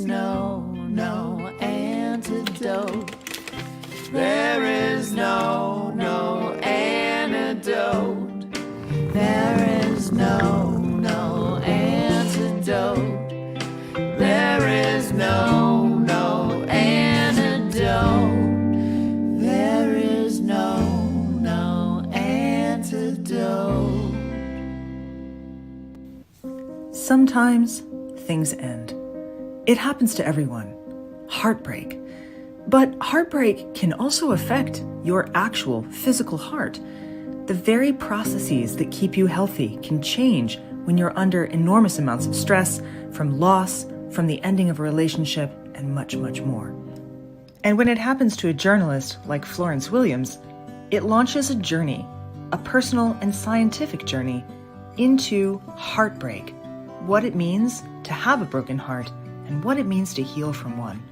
no antidote. There is no antidote. There is no antidote. There is no antidote. There is no antidote. Sometimes things end. It happens to everyone. Heartbreak. But heartbreak can also affect your actual physical heart. The very processes that keep you healthy can change when you're under enormous amounts of stress from loss, from the ending of a relationship, and much, much more. And when it happens to a journalist like Florence Williams, it launches a journey, a personal and scientific journey, into heartbreak, what it means to have a broken heart, and what it means to heal from one.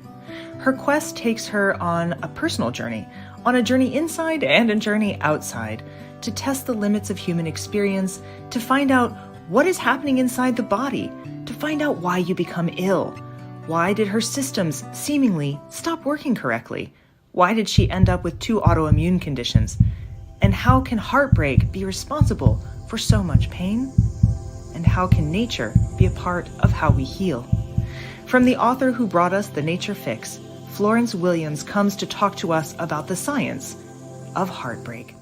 Her quest takes her on a personal journey, on a journey inside and a journey outside, to test the limits of human experience, to find out what is happening inside the body, to find out why you become ill. Why did her systems seemingly stop working correctly? Why did she end up with 2 autoimmune conditions? And how can heartbreak be responsible for so much pain? And how can nature be a part of how we heal? From the author who brought us The Nature Fix, Florence Williams comes to talk to us about the science of heartbreak.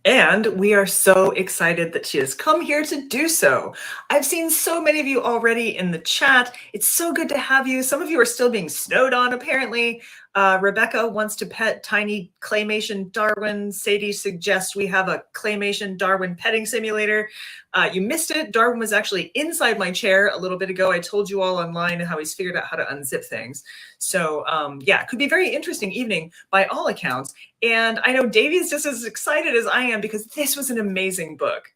And we are so excited that she has come here to do so. I've seen so many of you already in the chat. It's so good to have you. Some of you are still being snowed on, apparently. Rebecca wants to pet tiny claymation Darwin. Sadie suggests we have a claymation Darwin petting simulator. You missed it. Darwin was actually inside my chair a little bit ago. I told you all online how he's figured out how to unzip things. So yeah, it could be a very interesting evening by all accounts. And I know Davey's just as excited as I am because this was an amazing book.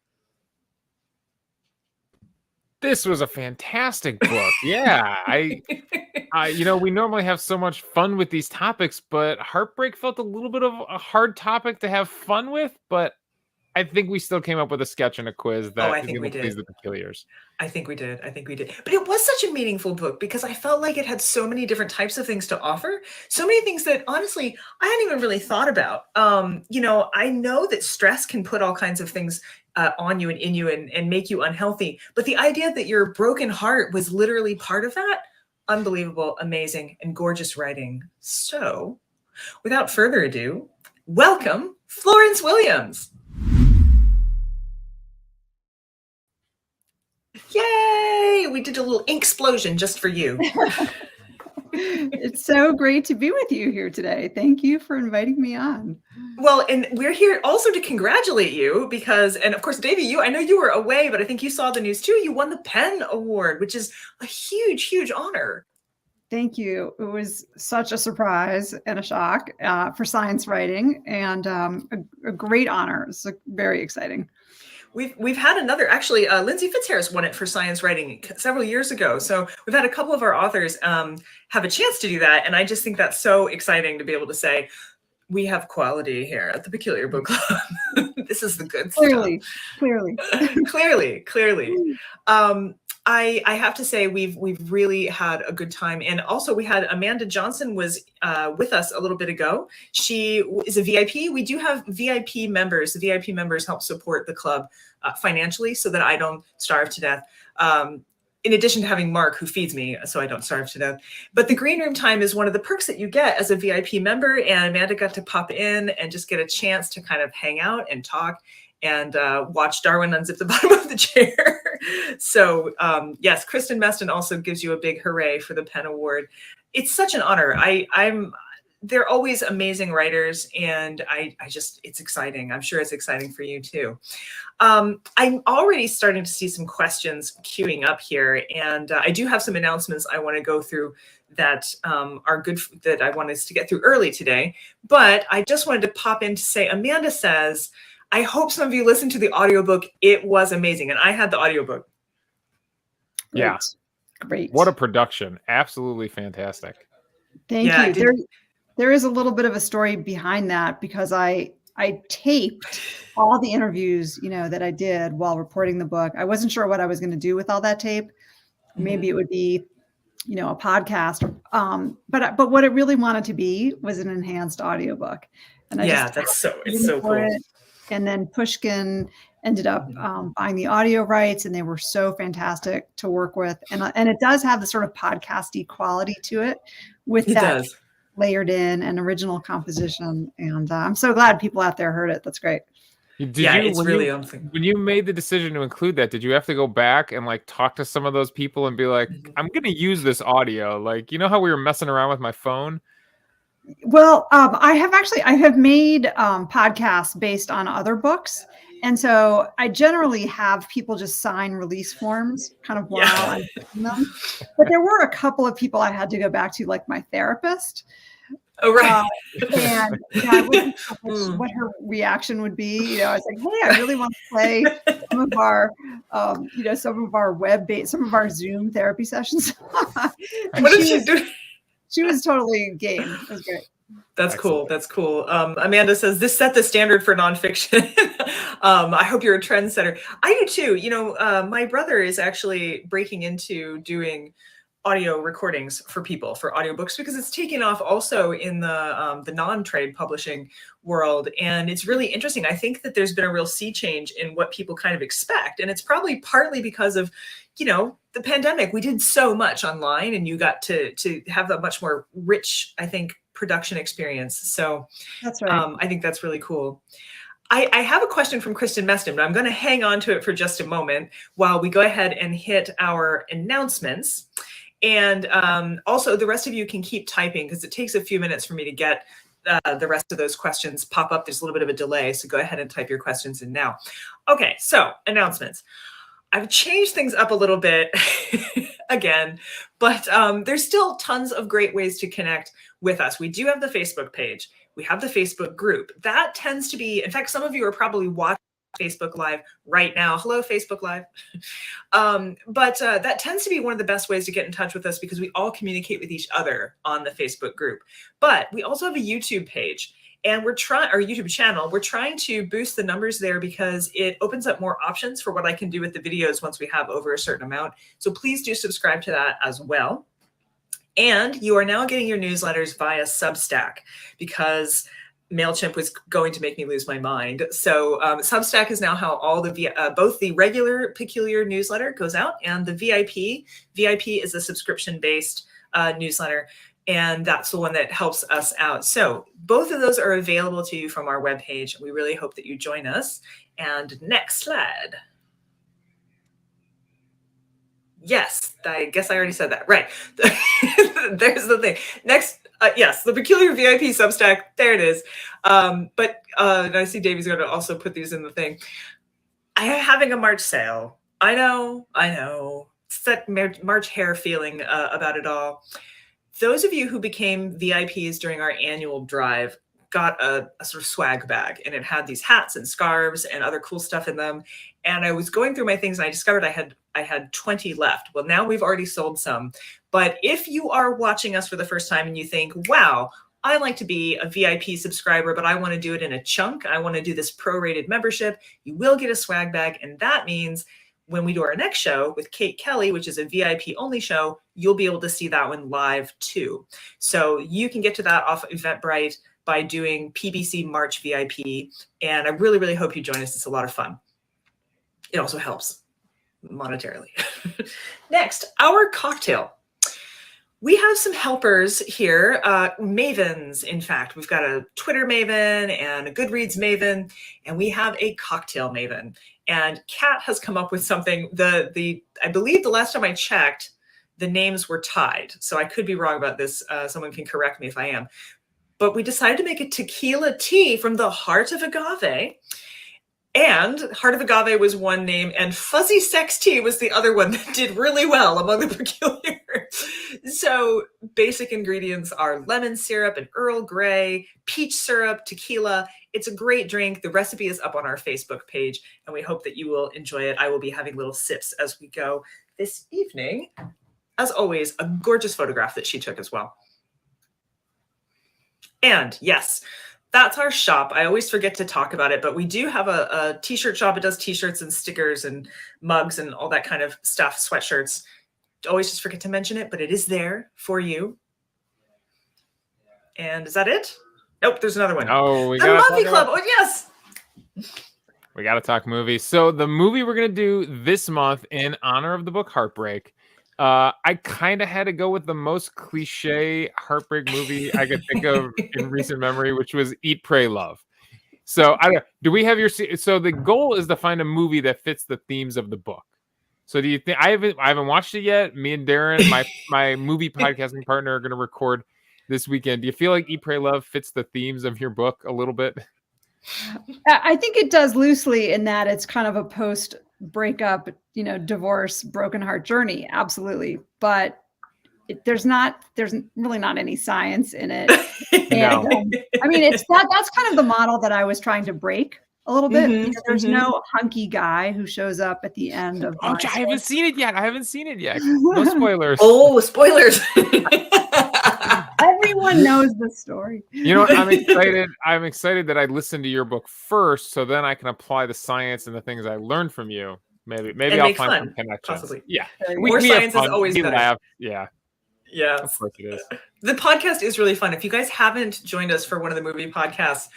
This was a fantastic book. Yeah, you know, we normally have so much fun with these topics, but heartbreak felt a little bit of a hard topic to have fun with, but I think we still came up with a sketch and a quiz that I think we did. please the peculiars. I think we did. But it was such a meaningful book because I felt like it had so many different types of things to offer. So many things that honestly, I hadn't even really thought about. You know, I know that stress can put all kinds of things on you and in you and make you unhealthy. But the idea that your broken heart was literally part of that, unbelievable, amazing, and gorgeous writing. So without further ado, welcome Florence Williams. Yay! We did a little ink explosion just for you. It's so great to be with you here today. Thank you for inviting me on. Well, and we're here also to congratulate you because, and of course, Davey, I know you were away, but I think you saw the news too. You won the PEN Award, which is a huge, huge honor. Thank you. It was such a surprise and a shock for science writing, and a great honor. It's very exciting. We've had another, actually, Lindsay Fitzharris won it for science writing several years ago. So we've had a couple of our authors have a chance to do that. And I just think that's so exciting to be able to say, we have quality here at the Peculiar Book Club. This is the good stuff. Clearly. I have to say we've really had a good time. And also we had Amanda Johnson was with us a little bit ago. She is a VIP. We do have VIP members. The VIP members help support the club financially so that I don't starve to death. In addition to having Mark, who feeds me so I don't starve to death. But the green room time is one of the perks that you get as a VIP member. And Amanda got to pop in and just get a chance to kind of hang out and talk and watch Darwin unzip the bottom of the chair. So yes, Kristen Meston also gives you a big hooray for the PEN Award. It's such an honor. They're always amazing writers, and it's exciting. I'm sure it's exciting for you too. I'm already starting to see some questions queuing up here, and I do have some announcements I want to go through that are good, that I want us to get through early today. But I just wanted to pop in to say, Amanda says, I hope some of you listened to the audiobook. It was amazing. And I had the audiobook. Yeah. Great. What a production. Absolutely fantastic. Thank you. There is a little bit of a story behind that because I taped all the interviews, that I did while reporting the book. I wasn't sure what I was going to do with all that tape. Maybe it would be a podcast. But what it really wanted to be was an enhanced audiobook. And it's so cool. And then Pushkin ended up buying the audio rights, and they were so fantastic to work with. And it does have the sort of podcasty quality to it, with that layered in and original composition. And I'm so glad people out there heard it. That's great. It's really when you made the decision to include that, did you have to go back and like talk to some of those people and be like, I'm going to use this audio? Like, you know how we were messing around with my phone? Well, I have made podcasts based on other books. And so I generally have people just sign release forms kind of while I'm picking them. But there were a couple of people I had to go back to, like my therapist. Oh, right. And I wasn't sure what her reaction would be. I was like, hey, I really want to play some of our, some of our Zoom therapy sessions. What did she do? She was totally game. It was great. That's cool. That's cool. Amanda says, this set the standard for nonfiction. I hope you're a trendsetter. I do too. My brother is actually breaking into doing audio recordings for people for audiobooks, because it's taken off also in the non-trade publishing world. And it's really interesting. I think that there's been a real sea change in what people kind of expect. And it's probably partly because of, the pandemic. We did so much online, and you got to have a much more rich, I think, production experience. So that's right. I think that's really cool. I have a question from Kristen Meston, but I'm going to hang on to it for just a moment while we go ahead and hit our announcements. And also, the rest of you can keep typing, because it takes a few minutes for me to get the rest of those questions pop up. There's a little bit of a delay, so go ahead and type your questions in now. Okay, so announcements. I've changed things up a little bit again, but there's still tons of great ways to connect with us. We do have the Facebook page. We have the Facebook group. That tends to be, in fact, some of you are probably watching Facebook Live right now. Hello, Facebook Live. But that tends to be one of the best ways to get in touch with us, because we all communicate with each other on the Facebook group. But we also have a YouTube page, and our YouTube channel. We're trying to boost the numbers there, because it opens up more options for what I can do with the videos once we have over a certain amount. So please do subscribe to that as well. And you are now getting your newsletters via Substack, because MailChimp was going to make me lose my mind. So Substack is now how all both the regular Peculiar newsletter goes out, and the VIP. VIP is a subscription-based newsletter, and that's the one that helps us out. So both of those are available to you from our webpage. We really hope that you join us. And next slide. Yes, I guess I already said that. Right. There's the thing. Next, yes, the Peculiar VIP Substack. There it is. But I see Davey's going to also put these in the thing. I am having a March sale. I know. It's that March hair feeling about it all. Those of you who became VIPs during our annual drive got a sort of swag bag, and it had these hats and scarves and other cool stuff in them. And I was going through my things, and I discovered I had 20 left. Well, now we've already sold some. But if you are watching us for the first time and you think, wow, I like to be a VIP subscriber, but I want to do it in a chunk, I want to do this prorated membership, you will get a swag bag. And that means when we do our next show with Kate Kelly, which is a VIP only show, you'll be able to see that one live too. So you can get to that off Eventbrite by doing PBC March VIP. And I really, really hope you join us. It's a lot of fun. It also helps monetarily. Next, our cocktail. We have some helpers here, mavens, in fact. We've got a Twitter maven and a Goodreads maven, and we have a cocktail maven. And Kat has come up with something. I believe the last time I checked, the names were tied. So I could be wrong about this. Someone can correct me if I am. But we decided to make a tequila tea from the heart of agave. And Heart of Agave was one name, and Fuzzy Sex Tea was the other one that did really well among the Peculiar. So basic ingredients are lemon syrup and Earl Grey, peach syrup, tequila. It's a great drink. The recipe is up on our Facebook page, and we hope that you will enjoy it. I will be having little sips as we go this evening. As always, a gorgeous photograph that she took as well. And yes, that's our shop. I always forget to talk about it, but we do have a t-shirt shop. It does t-shirts and stickers and mugs and all that kind of stuff, sweatshirts. always just forget to mention it, but it is there for you. And is that it? Nope, there's another one. Oh, we The got Movie Club. Oh, yes. We got to talk movies. So the movie we're going to do this month in honor of the book Heartbreak, I kind of had to go with the most cliche heartbreak movie I could think of in recent memory, which was Eat, Pray, Love. So do we have so the goal is to find a movie that fits the themes of the book. So do you think I haven't watched it yet? Me and Darren, my movie podcasting partner, are going to record this weekend. Do you feel like Eat, Pray, Love fits the themes of your book a little bit? I think it does loosely in that it's kind of a post breakup, divorce, broken heart journey. Absolutely. But there's really not any science in it. And, I mean, that's kind of the model that I was trying to break a little bit. Because there's no hunky guy who shows up at the end of. Oh, I haven't seen it yet. No spoilers. Oh, spoilers. Everyone knows the story. You know what? I'm excited. I'm excited that I listened to your book first, so then I can apply the science and the things I learned from you. Maybe I'll find some connections. Possibly. Yeah. More science is always better. Laugh. Yeah. Yeah. Of course it is. The podcast is really fun. If you guys haven't joined us for one of the movie podcasts,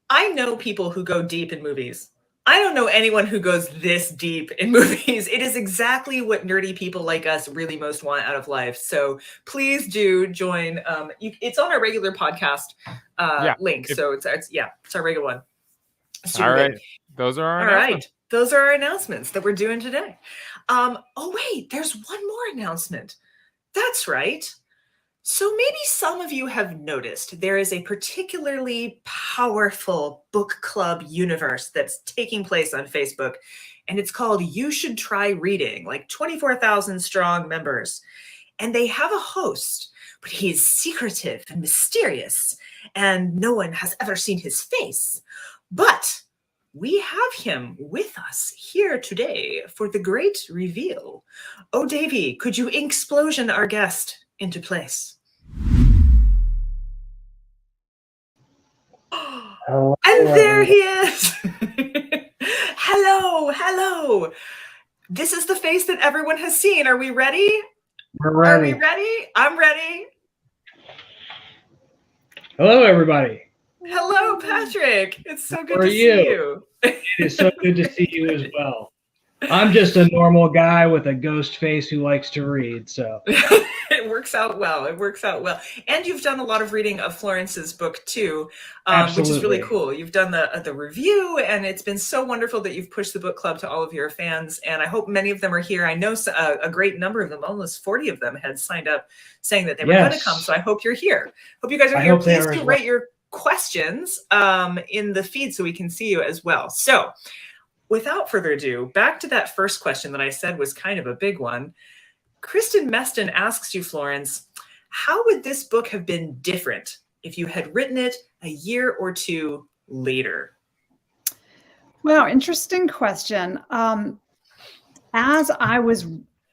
I know people who go deep in movies. I don't know anyone who goes this deep in movies. It is exactly what nerdy people like us really most want out of life. So please do join. It's on our regular podcast link. So it's our regular one. Super all right. good. Those are our all announcements. right. Those are our announcements that we're doing today. Oh, wait, there's one more announcement. That's right. So maybe some of you have noticed there is a particularly powerful book club universe that's taking place on Facebook, and it's called You Should Try Reading, 24,000 strong members. And they have a host, but he's secretive and mysterious, and no one has ever seen his face. But we have him with us here today for the great reveal. Oh, Davey, could you explosion our guest into place? Hello. And there he is. Hello. This is the face that everyone has seen. Are we ready? We're ready. Are we ready? I'm ready. Hello, everybody. Hello, Patrick. It's so good How are to see you. It is so good to see you as well. I'm just a normal guy with a ghost face who likes to read, so. It works out well. And you've done a lot of reading of Florence's book too, which is really cool. You've done the review, and it's been so wonderful that you've pushed the book club to all of your fans. And I hope many of them are here. I know a great number of them, almost 40 of them, had signed up saying that they were going to come. So I hope you're here. Hope you guys are here. Please do write your questions in the feed so we can see you as well. So without further ado, back to that first question that I said was kind of a big one. Kristen Meston asks you, Florence, how would this book have been different if you had written it a year or two later? Wow, interesting question. As I was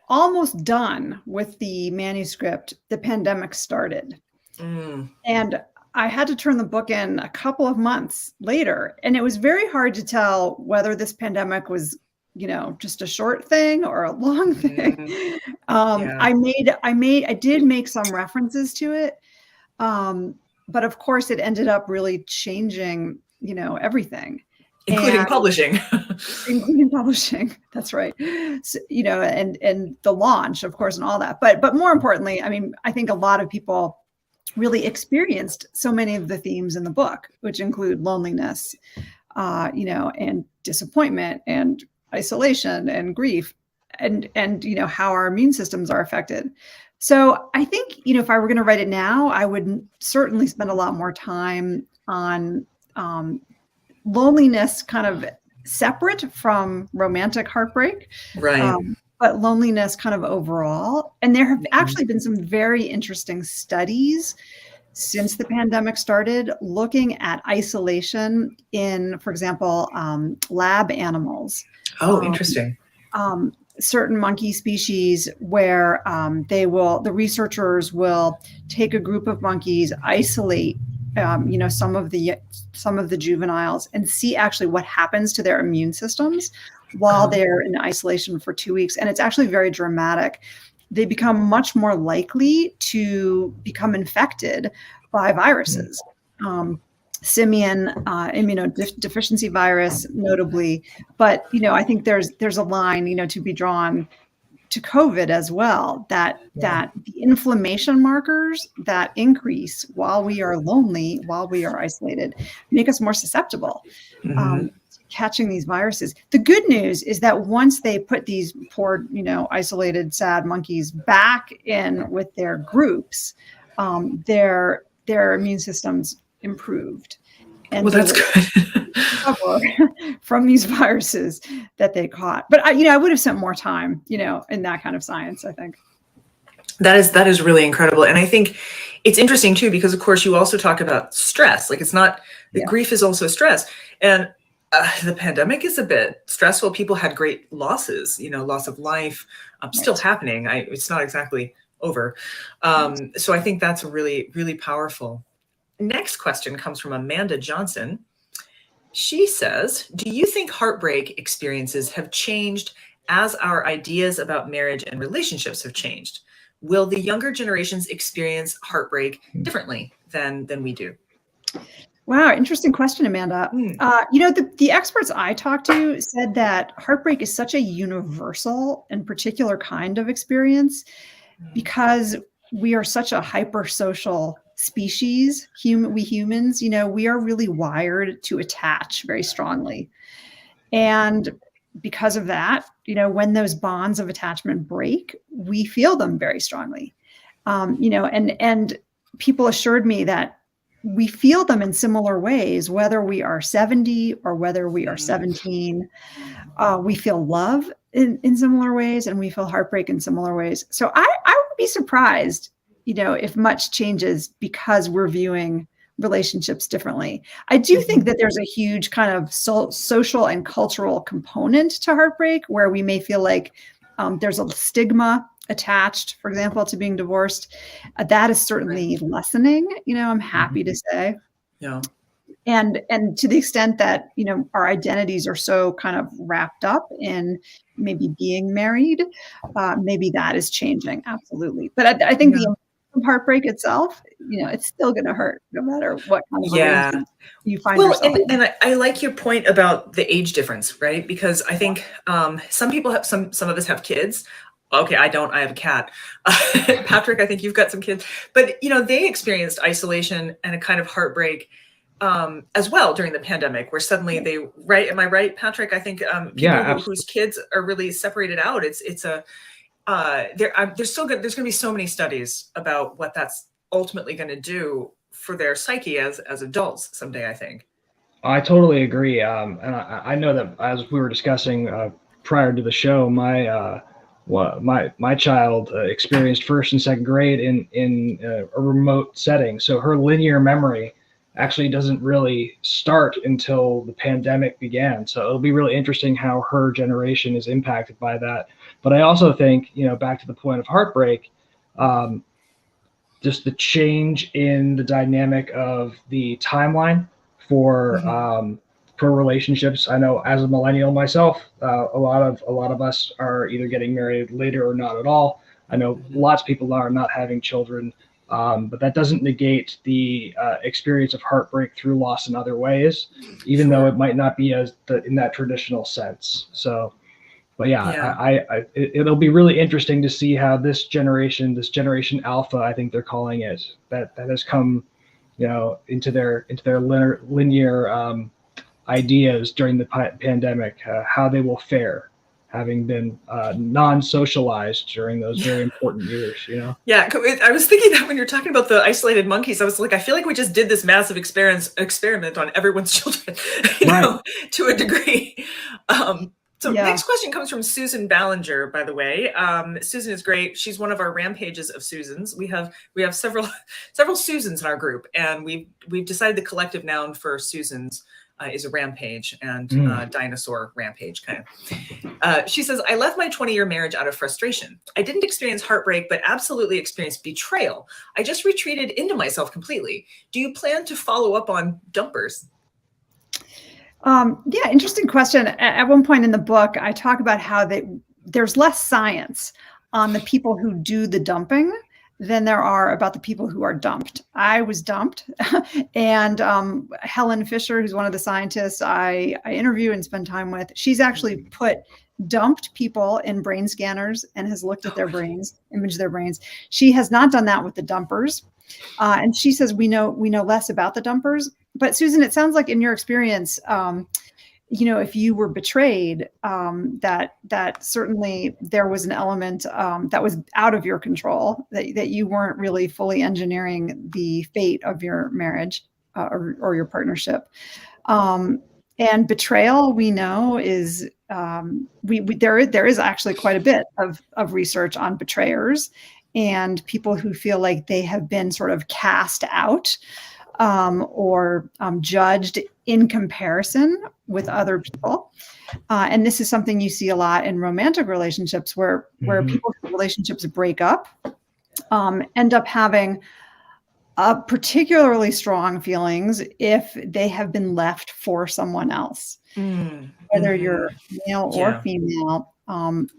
almost done with the manuscript, the pandemic started. And I had to turn the book in a couple of months later. And it was very hard to tell whether this pandemic was, just a short thing or a long thing. I did make some references to it. But of course it ended up really changing, everything. Including publishing. Including publishing. That's right. So, and the launch, of course, and all that. But more importantly, I think a lot of people really experienced so many of the themes in the book, which include loneliness, and disappointment and isolation and grief and how our immune systems are affected. So I think, if I were going to write it now, I would certainly spend a lot more time on loneliness kind of separate from romantic heartbreak. Right. But loneliness kind of overall. And there have actually been some very interesting studies since the pandemic started looking at isolation in, for example, lab animals. Oh, interesting. Certain monkey species where the researchers will take a group of monkeys, isolate some of the juveniles, and see actually what happens to their immune systems while they're in isolation for 2 weeks. And it's actually very dramatic. They become much more likely to become infected by viruses. Simian immunodeficiency virus, notably. But, I think there's a line, to be drawn to COVID as well, that the inflammation markers that increase while we are lonely, while we are isolated, make us more susceptible to catching these viruses. The good news is that once they put these poor, isolated, sad monkeys back in with their groups, their immune systems improved. And well, that's good. From these viruses that they caught. But I would have spent more time, in that kind of science, I think. That is really incredible. And I think it's interesting too, because of course you also talk about stress. Like it's not, the grief is also stress. And the pandemic is a bit stressful. People had great losses, loss of life, still happening. It's not exactly over. So I think that's really, really powerful. Next question comes from Amanda Johnson. She says, do you think heartbreak experiences have changed as our ideas about marriage and relationships have changed? Will the younger generations experience heartbreak differently than we do? Wow, interesting question, Amanda. The experts I talked to said that heartbreak is such a universal and particular kind of experience because we are such a hyper-social species. We humans, we are really wired to attach very strongly. And because of that, when those bonds of attachment break, we feel them very strongly. And people assured me that we feel them in similar ways, whether we are 70 or whether we are 17. We feel love in similar ways, and we feel heartbreak in similar ways. So I would be surprised, if much changes because we're viewing relationships differently. I do think that there's a huge kind of social and cultural component to heartbreak where we may feel like there's a stigma attached, for example, to being divorced. That is certainly lessening, I'm happy to say. Yeah. And to the extent that, our identities are so kind of wrapped up in maybe being married, maybe that is changing. Absolutely. But I think the heartbreak itself, it's still going to hurt no matter what kind of arrangement you find yourself in. And I like your point about the age difference, right? Because I think some people have, some of us have kids. Okay, I don't, I have a cat. Patrick, I think you've got some kids, but they experienced isolation and a kind of heartbreak as well during the pandemic, where suddenly am I right, Patrick? I think people whose kids are really separated out, it's a, there's going to be so many studies about what that's ultimately going to do for their psyche as adults someday, I think. I totally agree. And I know that as we were discussing prior to the show, my child experienced first and second grade in a remote setting. So her linear memory actually doesn't really start until the pandemic began. So it'll be really interesting how her generation is impacted by that. But I also think, back to the point of heartbreak, just the change in the dynamic of the timeline for relationships. I know as a millennial myself, a lot of us are either getting married later or not at all. I know lots of people are not having children, but that doesn't negate the experience of heartbreak through loss in other ways, even though it might not be in that traditional sense. So, but it'll be really interesting to see how this generation Alpha, I think they're calling it, that has come, into their linear ideas during the pandemic, how they will fare, having been non-socialized during those very important years, Yeah, I was thinking that when you're talking about the isolated monkeys, I was like, I feel like we just did this massive experiment on everyone's children, to a degree. Next question comes from Susan Ballinger, by the way. Susan is great. She's one of our rampages of Susans. We have several Susans in our group, and we've decided the collective noun for Susans is a rampage, and dinosaur rampage kind of. She says, I left my 20-year marriage out of frustration. I didn't experience heartbreak, but absolutely experienced betrayal. I just retreated into myself completely. Do you plan to follow up on dumpers? Yeah, interesting question. At one point in the book, I talk about how there's less science on the people who do the dumping than there are about the people who are dumped. I was dumped, and Helen Fisher, who's one of the scientists I interview and spend time with, she's actually put dumped people in brain scanners and has looked at their brains, imaged their brains. She has not done that with the dumpers, and she says we know less about the dumpers. But Susan, it sounds like in your experience, if you were betrayed, that certainly there was an element that was out of your control, that you weren't really fully engineering the fate of your marriage or your partnership. And betrayal, we know, is there is actually quite a bit of research on betrayers and people who feel like they have been sort of cast out or judged in comparison with other people. And this is something you see a lot in romantic relationships where people's relationships break up, end up having particularly strong feelings if they have been left for someone else, whether you're male or female.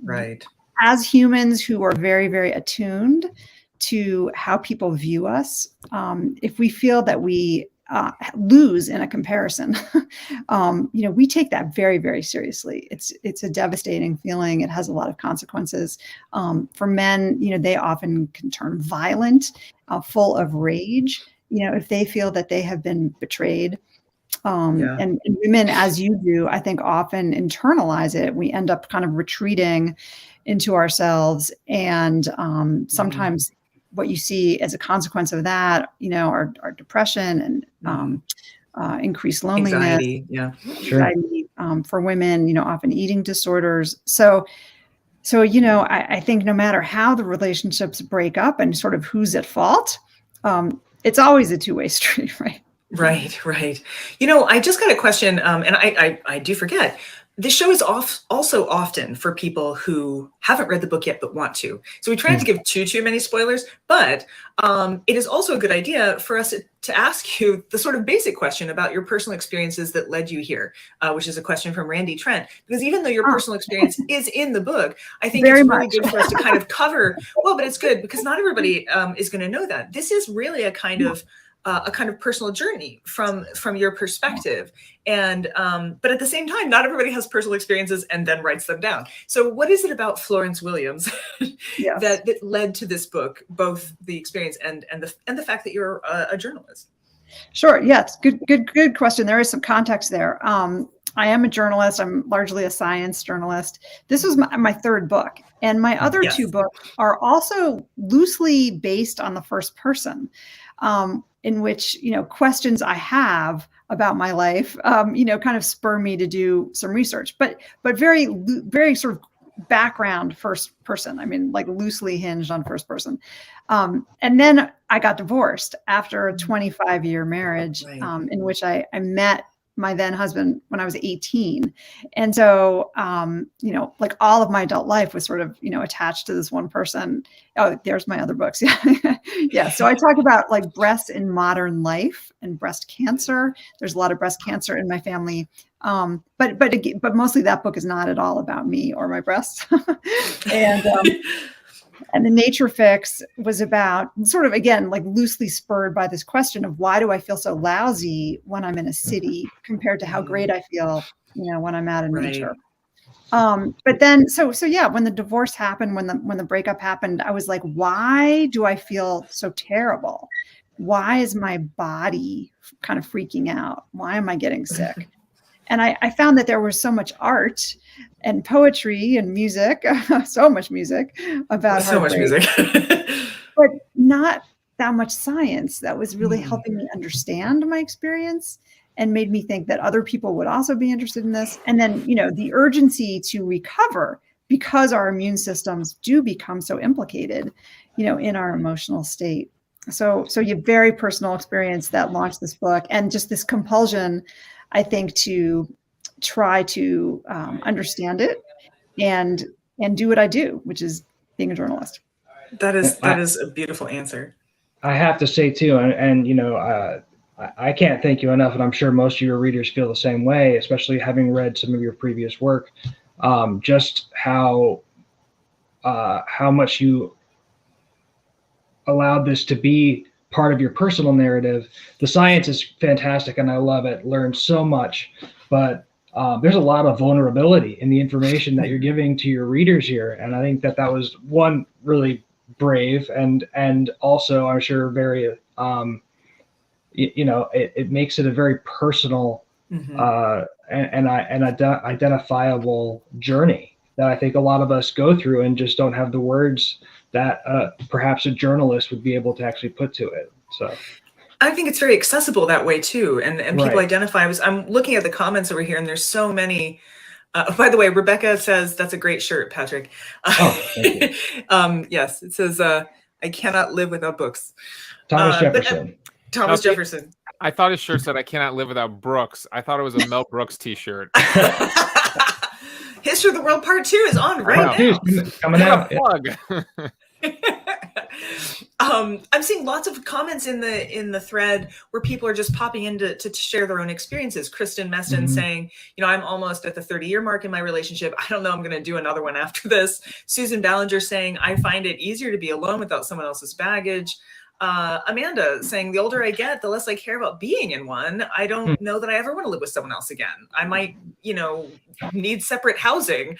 Right. As humans who are very, very attuned to how people view us, if we feel that we lose in a comparison, we take that very, very seriously. It's a devastating feeling. It has a lot of consequences. For men, they often can turn violent, full of rage, if they feel that they have been betrayed. And women, as you do, I think often internalize it. We end up kind of retreating into ourselves. And sometimes what you see as a consequence of that, are depression and increased loneliness, anxiety, anxiety, for women, often eating disorders. So I think no matter how the relationships break up and sort of who's at fault, it's always a two-way street, right? Right. I just got a question, and I do forget. This show is also often for people who haven't read the book yet but want to. So we try not to give too many spoilers, but it is also a good idea for us to ask you the sort of basic question about your personal experiences that led you here, which is a question from Randy Trent. Because even though your personal experience is in the book, I think it's really good for us to kind of cover. Well, but it's good because not everybody is going to know that. This is really a kind of personal journey from your perspective. And but at the same time, not everybody has personal experiences and then writes them down. So what is it about Florence Williams that led to this book, both the experience and the fact that you're a journalist? Sure. Yes. Good question. There is some context there. I am a journalist. I'm largely a science journalist. This was my third book. And my other two books are also loosely based on the first person, in which, questions I have about my life, kind of spur me to do some research, but very, very sort of background first person. I mean, like loosely hinged on first person. And then I got divorced after a 25-year marriage, in which I met my then husband when I was 18. And so, like all of my adult life was sort of, attached to this one person. Oh, there's my other books. Yeah. So I talk about like breast in modern life and breast cancer. There's a lot of breast cancer in my family. But mostly that book is not at all about me or my breasts. And the Nature Fix was about sort of, again, like loosely spurred by this question of why do I feel so lousy when I'm in a city compared to how great I feel, when I'm out in nature. But then, so yeah, when the divorce happened, when the breakup happened, I was like, why do I feel so terrible? Why is my body kind of freaking out? Why am I getting sick? And I found that there was so much art and poetry and music, so much music about so much music, but not that much science that was really helping me understand my experience and made me think that other people would also be interested in this. And then, the urgency to recover because our immune systems do become so implicated, in our emotional state. So you have very personal experience that launched this book, and just this compulsion, I think, to try to understand it and do what I do, which is being a journalist. That is a beautiful answer. I have to say too, and I can't thank you enough, and I'm sure most of your readers feel the same way, especially having read some of your previous work. Just how much you allowed this to be part of your personal narrative. The science is fantastic, and I love it. Learned so much, but there's a lot of vulnerability in the information that you're giving to your readers here, and I think that was one really brave, and also I'm sure very it makes it a very personal and identifiable journey that I think a lot of us go through and just don't have the words that perhaps a journalist would be able to actually put to it. So I think it's very accessible that way too, and people Right. identify. I'm looking at the comments over here, and there's so many. By the way, Rebecca says that's a great shirt, Patrick. Oh, thank you. Yes, it says I cannot live without books. Thomas Jefferson. Thomas Jefferson. I thought his shirt said "I cannot live without Brooks." I thought it was a Mel Brooks T-shirt. History of the World Part 2 is on right Dude, now. coming out. Plug. I'm seeing lots of comments in the thread where people are just popping in to share their own experiences. Kristen Meston saying, I'm almost at the 30-year mark in my relationship. I don't know, I'm going to do another one after this. Susan Ballinger saying, I find it easier to be alone without someone else's baggage. Amanda saying, the older I get, the less I care about being in one. I don't know that I ever want to live with someone else again. I might, need separate housing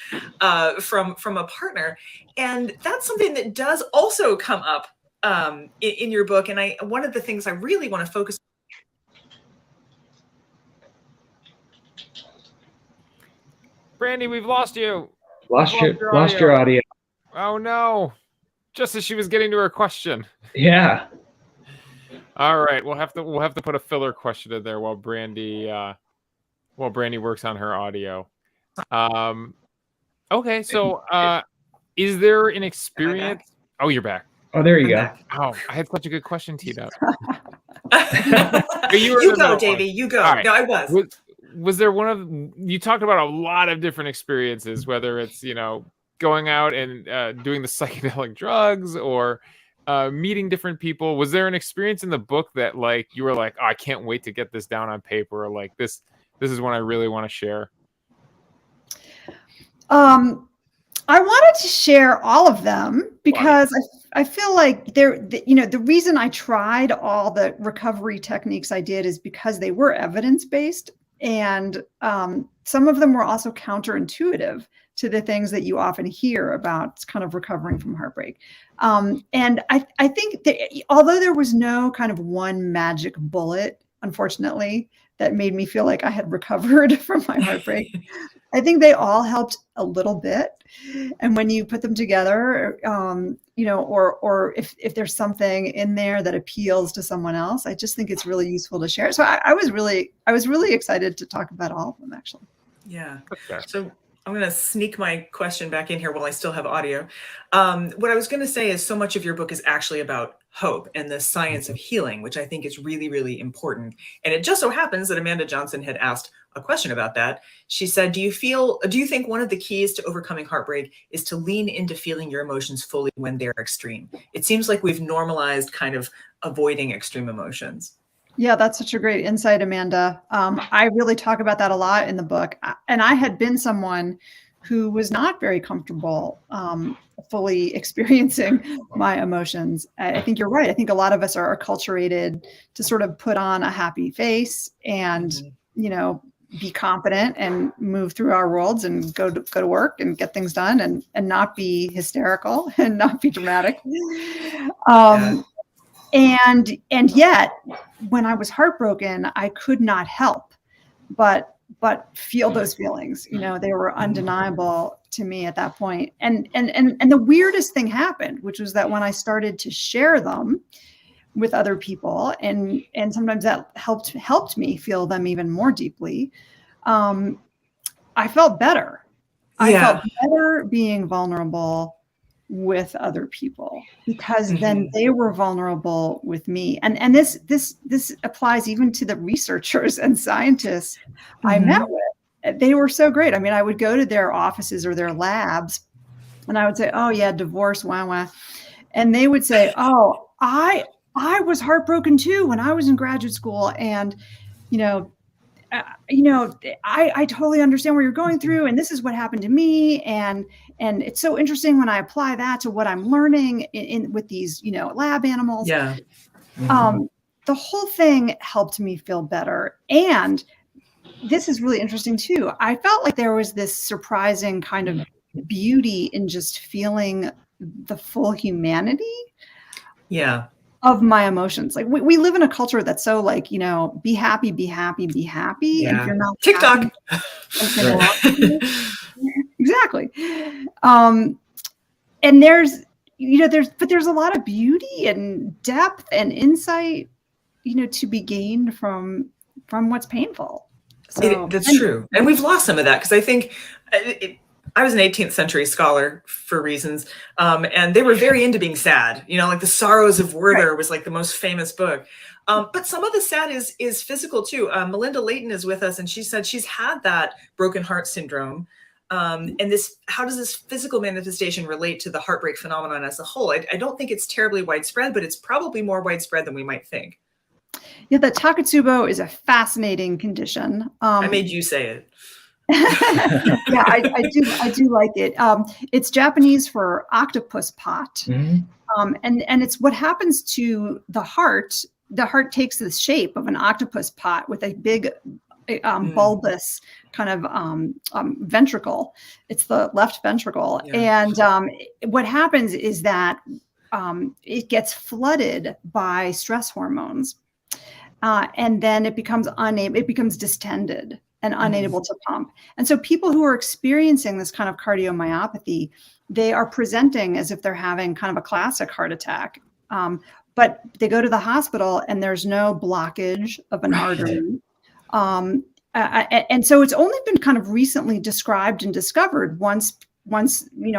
from a partner. And that's something that does also come up in your book. And one of the things I really want to focus Brandy, we've lost you. Lost your audio. Oh no. Just as she was getting to her question. Yeah. All right, we'll have to put a filler question in there while Brandy works on her audio. Okay, so is there an experience? Oh, you're back. Oh, there you go. back. Oh, I had such a good question teed up. You go, Davey. You go. All right. No, I was. Was there you talked about a lot of different experiences, whether it's, going out and doing the psychedelic drugs or meeting different people. Was there an experience in the book that you were like, oh, I can't wait to get this down on paper, or this is one I really want to share? I wanted to share all of them because I feel like the reason I tried all the recovery techniques I did is because they were evidence-based, and some of them were also counterintuitive to the things that you often hear about kind of recovering from heartbreak. And I think that although there was no kind of one magic bullet, unfortunately, that made me feel like I had recovered from my heartbreak, I think they all helped a little bit. And when you put them together, or if there's something in there that appeals to someone else, I just think it's really useful to share. So I was really excited to talk about all of them, actually. Yeah. Okay. So I'm going to sneak my question back in here while I still have audio. What I was going to say is so much of your book is actually about hope and the science of healing, which I think is really, really important. And it just so happens that Amanda Johnson had asked a question about that. She said, do you think one of the keys to overcoming heartbreak is to lean into feeling your emotions fully when they're extreme? It seems like we've normalized kind of avoiding extreme emotions. Yeah, that's such a great insight, Amanda. I really talk about that a lot in the book. And I had been someone who was not very comfortable fully experiencing my emotions. I think you're right. I think a lot of us are acculturated to sort of put on a happy face and, be confident and move through our worlds and go to work and get things done and not be hysterical and not be dramatic. And yet, when I was heartbroken, I could not help but feel those feelings. They were undeniable to me at that point. And the weirdest thing happened, which was that when I started to share them with other people, and sometimes that helped me feel them even more deeply, I felt better. I felt better being vulnerable with other people because then they were vulnerable with me. And this applies even to the researchers and scientists I met with. They were so great. I mean, I would go to their offices or their labs and I would say, oh yeah, divorce, wah, wah. And they would say, oh, I was heartbroken too when I was in graduate school, and you know, I totally understand what you're going through, and this is what happened to me, and it's so interesting when I apply that to what I'm learning in with these, lab animals. Yeah. The whole thing helped me feel better, and this is really interesting too. I felt like there was this surprising kind of beauty in just feeling the full humanity Yeah. of my emotions. Like we live in a culture that's so like, be happy, be happy, be happy. Yeah. And if you're not TikTok. happy, wrong with you. Exactly. And there's a lot of beauty and depth and insight, to be gained from what's painful. So That's true. And we've lost some of that because I think I was an 18th century scholar for reasons. And they were very into being sad, like The Sorrows of Werther was like the most famous book. But some of the sad is physical too. Melinda Layton is with us, and she said she's had that broken heart syndrome. And how does this physical manifestation relate to the heartbreak phenomenon as a whole? I don't think it's terribly widespread, but it's probably more widespread than we might think. Yeah, the Takotsubo is a fascinating condition. I made you say it. Yeah, I do like it. It's Japanese for octopus pot. Mm-hmm. And it's what happens to the heart. The heart takes the shape of an octopus pot with a big bulbous kind of ventricle. It's the left ventricle. Yeah. And what happens is that it gets flooded by stress hormones. And then it becomes distended and unable to pump. And so people who are experiencing this kind of cardiomyopathy, they are presenting as if they're having kind of a classic heart attack. But they go to the hospital and there's no blockage of an artery. And so it's only been kind of recently described and discovered once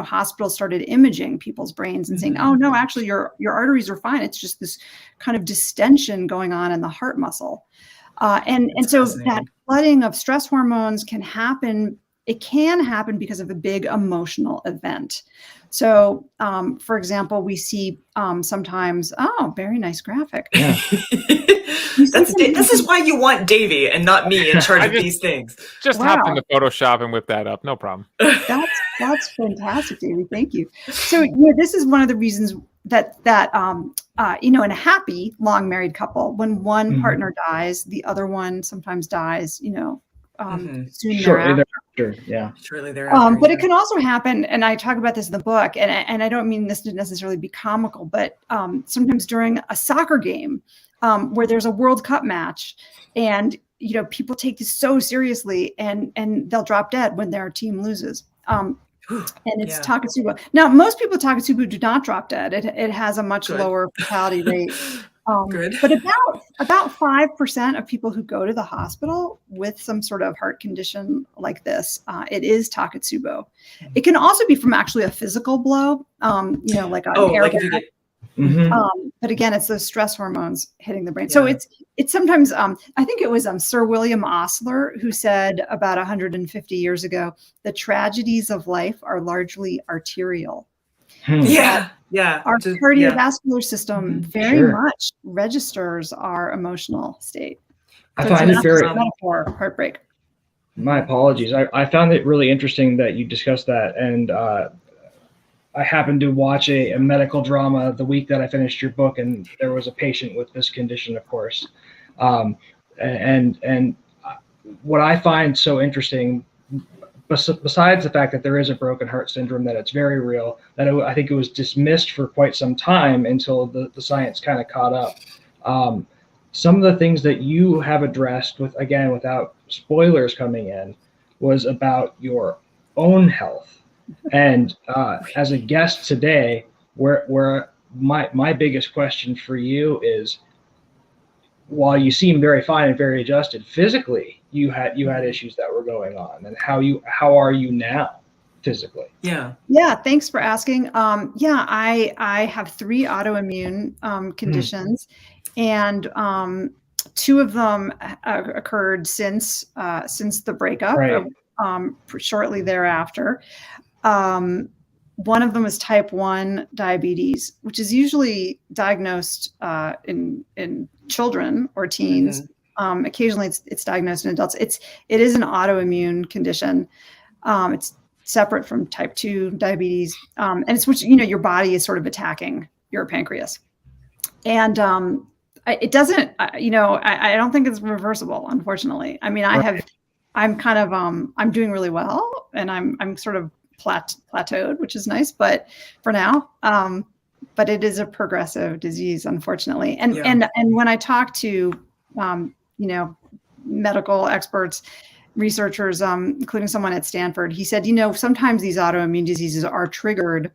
hospitals started imaging people's brains and saying, oh no, actually your arteries are fine. It's just this kind of distension going on in the heart muscle. And so that flooding of stress hormones can happen. It can happen because of a big emotional event. So, for example, we see sometimes, very nice graphic. Yeah. This is why you want Davey and not me in charge of these things. Just hop into Photoshop and whip that up. No problem. That's fantastic, Davey. Thank you. So, this is one of the reasons that in a happy long married couple, when one partner dies, the other one sometimes dies, soon thereafter. Yeah. Shortly thereafter. But it can also happen, and I talk about this in the book, and I don't mean this to necessarily be comical, but sometimes during a soccer game where there's a World Cup match, and people take this so seriously, and they'll drop dead when their team loses. And it's Takotsubo. Now, most people with Takotsubo do not drop dead. It has a much lower fatality rate. But about 5% of people who go to the hospital with some sort of heart condition like this, it is Takotsubo. It can also be from actually a physical blow, like an airbag. But again, it's those stress hormones hitting the brain. So it's sometimes, I think it was Sir William Osler who said about 150 years ago, the tragedies of life are largely arterial. Yeah. Our cardiovascular system very much registers our emotional state. I find it very metaphor, heartbreak. My apologies. I found it really interesting that you discussed that, and I happened to watch a medical drama the week that I finished your book, and there was a patient with this condition, of course. And what I find so interesting, besides the fact that there is a broken heart syndrome, that it's very real, that I think it was dismissed for quite some time until the science kind of caught up. Some of the things that you have addressed, without spoilers coming in, was about your own health. And as a guest today, where my biggest question for you is, while you seem very fine and very adjusted physically, you had issues that were going on, and how are you now physically? Yeah, thanks for asking. I have 3 autoimmune conditions, and 2 of them occurred since the breakup, right. Shortly thereafter. one of them is type 1 diabetes, which is usually diagnosed in children or teens. Occasionally it's diagnosed in adults. It is an autoimmune condition. It's separate from type 2 diabetes. And it's which, your body is sort of attacking your pancreas. And it doesn't, I don't think it's reversible, unfortunately. I mean, I'm kind of, I'm doing really well, and I'm sort of plateaued, which is nice, but for now, but it is a progressive disease, unfortunately. And when I talk to, medical experts, researchers, including someone at Stanford, he said, sometimes these autoimmune diseases are triggered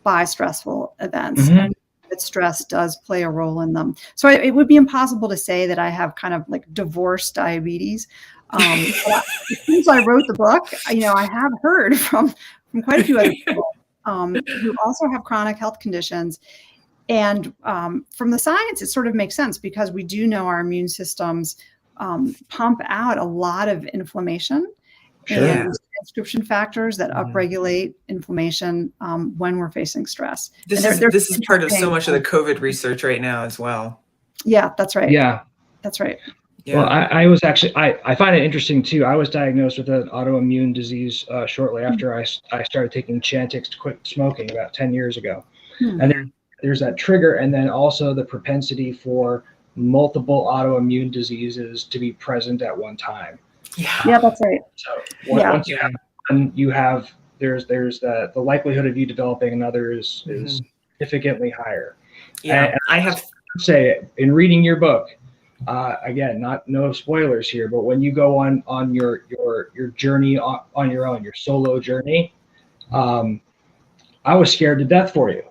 by stressful events. And that stress does play a role in them. So it would be impossible to say that I have kind of like divorced diabetes. Since I wrote the book, I have heard from quite a few other people who also have chronic health conditions. And from the science, it sort of makes sense, because we do know our immune systems pump out a lot of inflammation and transcription factors that upregulate inflammation when we're facing stress. This is part of so much of the COVID research right now as well. Yeah, that's right. Yeah, that's right. Yeah. Well, I was actually, I find it interesting too. I was diagnosed with an autoimmune disease shortly after I started taking Chantix to quit smoking about 10 years ago. And there's that trigger, and then also the propensity for multiple autoimmune diseases to be present at one time. Yeah, that's right. So once you have one, there's the likelihood of you developing another is significantly higher. Yeah, and I have to say, in reading your book, again, no spoilers here, but when you go on your journey on your own, your solo journey, I was scared to death for you,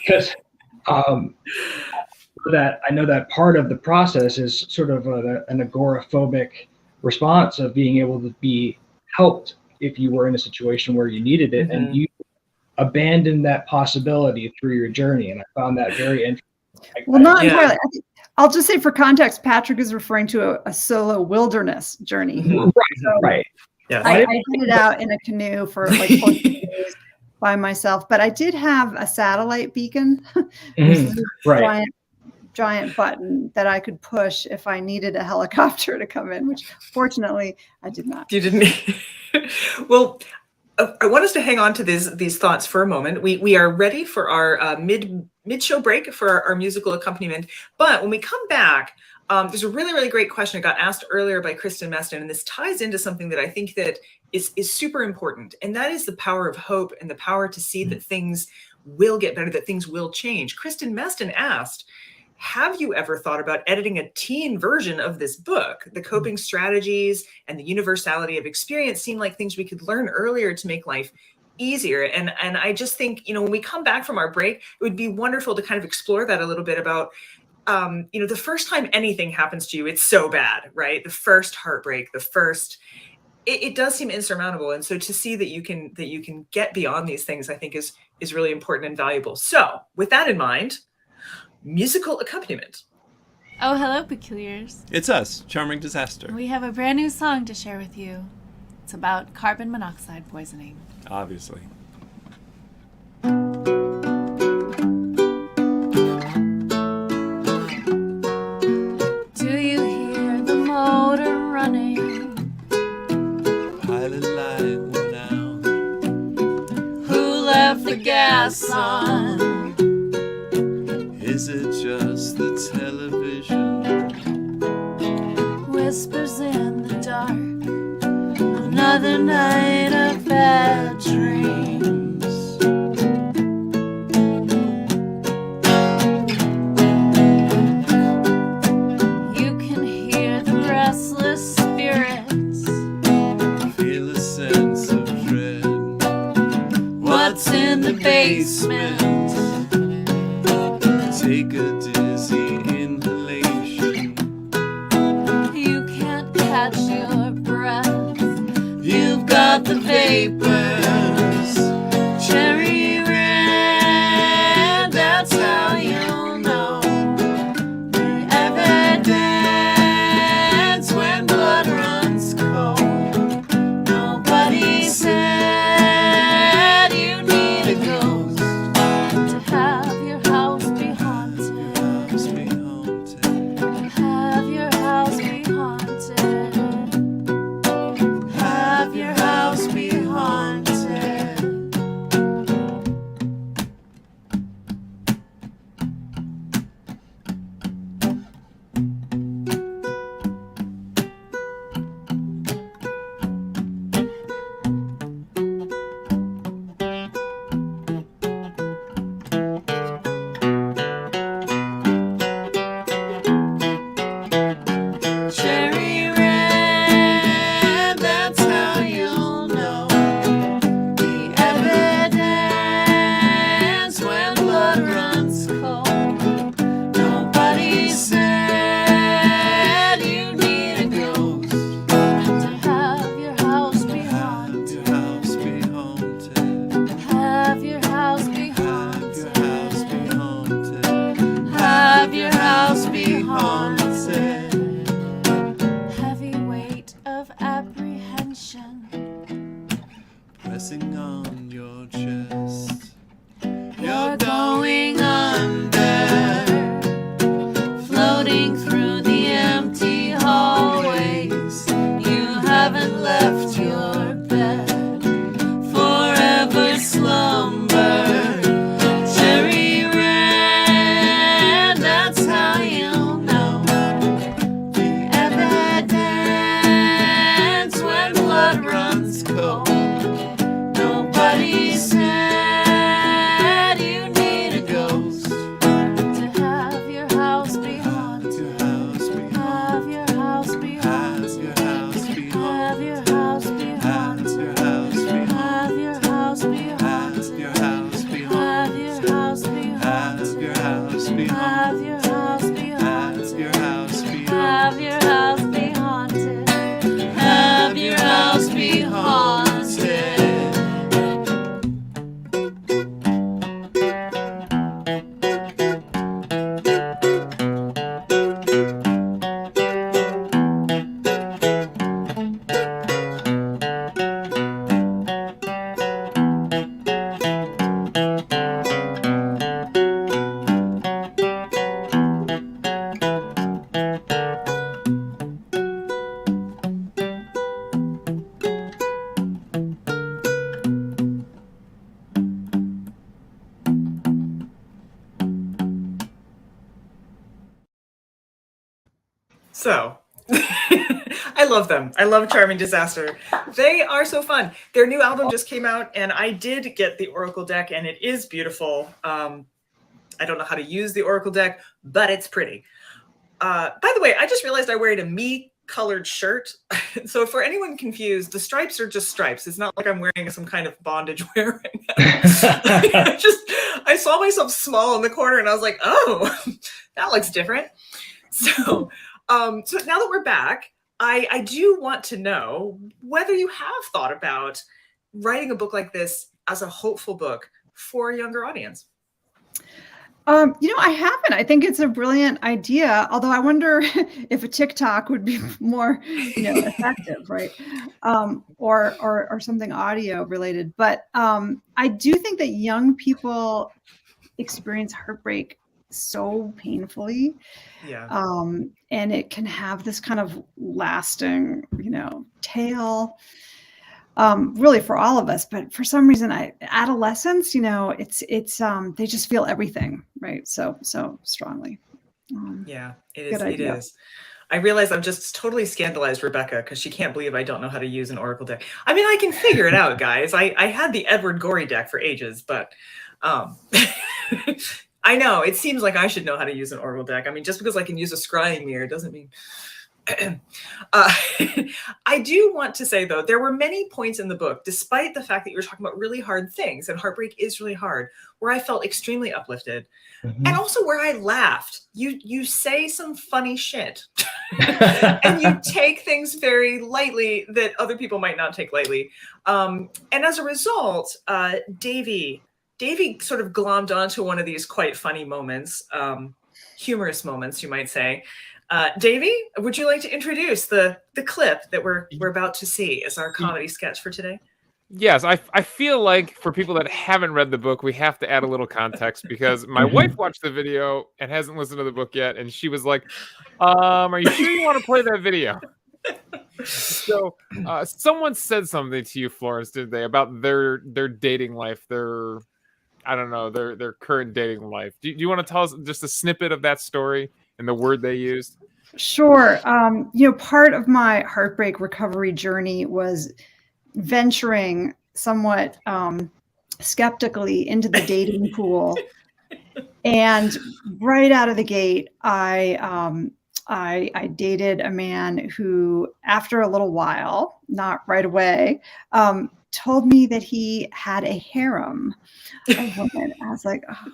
because that I know that part of the process is sort of an agoraphobic response of being able to be helped if you were in a situation where you needed it, and you abandoned that possibility through your journey, and I found that very interesting. Well, not entirely. I'll just say, for context, Patrick is referring to a solo wilderness journey. Right. Yeah. I headed out in a canoe for like 14 days by myself, but I did have a satellite beacon, giant button that I could push if I needed a helicopter to come in, which fortunately I did not. You didn't. Well, I want us to hang on to these thoughts for a moment. We are ready for our mid-show break for our musical accompaniment. But when we come back, there's a really, really great question that got asked earlier by Kristen Meston, and this ties into something that I think that is super important, and that is the power of hope and the power to see that things will get better, that things will change. Kristen Meston asked, have you ever thought about editing a teen version of this book? The coping strategies and the universality of experience seem like things we could learn earlier to make life easier. And I just think, when we come back from our break, it would be wonderful to kind of explore that a little bit about, the first time anything happens to you, it's so bad, right? The first heartbreak, it does seem insurmountable. And so to see that you can get beyond these things, I think is really important and valuable. So with that in mind, musical accompaniment. Oh, hello, Peculiars. It's us, Charming Disaster. We have a brand new song to share with you. It's about carbon monoxide poisoning. Obviously. Do you hear the motor running? Pilot light went out. Who left the gas on? Is it just the television? Whispers in the dark. Another night of bad dreams. You can hear the restless spirits. Feel a sense of dread. What's in the basement? Take a dizzy inhalation. You can't catch your breath. You've got the vapors. Cherry red, that's how you'll know. The evidence when blood runs cold. Nobody said haunted. Heavy weight of apprehension. Pressing on your chest. You're going under, floating through the empty hallways. You haven't left your bed, forever slumber. Cherry red, that's how you'll know. Evidence when blood runs cold. Nobody said you need a ghost to have your house be haunted. Have your house be haunted. Have your house be haunted. Have your house be haunted. Have your house be haunted. Have your house be haunted. Have your house be haunted. Have your house be haunted. Have your house be haunted. So, I love them. I love Charming Disaster. They are so fun. Their new album just came out, and I did get the Oracle deck, and it is beautiful. I don't know how to use the Oracle deck, but it's pretty. By the way, I just realized I wear a me-colored shirt. So for anyone confused, the stripes are just stripes. It's not like I'm wearing some kind of bondage wear right now. I saw myself small in the corner, and I was like, oh, that looks different. So now that we're back, I do want to know whether you have thought about writing a book like this as a hopeful book for a younger audience. I haven't. I think it's a brilliant idea, although I wonder if a TikTok would be more, effective, right? Or something audio related. But I do think that young people experience heartbreak so painfully. Yeah. And it can have this kind of lasting, tail. Really for all of us, but for some reason, adolescents, it's they just feel everything, right? So strongly. Yeah, it is. It is. I realize I'm just totally scandalized Rebecca because she can't believe I don't know how to use an Oracle deck. I mean, I can figure it out, guys. I had the Edward Gorey deck for ages, but I know it seems like I should know how to use an Oracle deck. I mean, just because I can use a scrying mirror doesn't mean. I do want to say, though, there were many points in the book, despite the fact that you were talking about really hard things, and heartbreak is really hard, where I felt extremely uplifted, and also where I laughed. You say some funny shit, and you take things very lightly that other people might not take lightly. And as a result, Davy sort of glommed onto one of these quite funny moments, humorous moments, you might say. Davy, would you like to introduce the clip that we're about to see as our comedy sketch for today? Yes, I feel like for people that haven't read the book, we have to add a little context because my wife watched the video and hasn't listened to the book yet, and she was like, "Are you sure you want to play that video?" So, someone said something to you, Florence, did they, about their dating life, their current dating life? Do you want to tell us just a snippet of that story and the word they used? Sure. Part of my heartbreak recovery journey was venturing somewhat skeptically into the dating pool. And right out of the gate, I dated a man who, after a little while, not right away, told me that he had a harem of women. I was like, oh,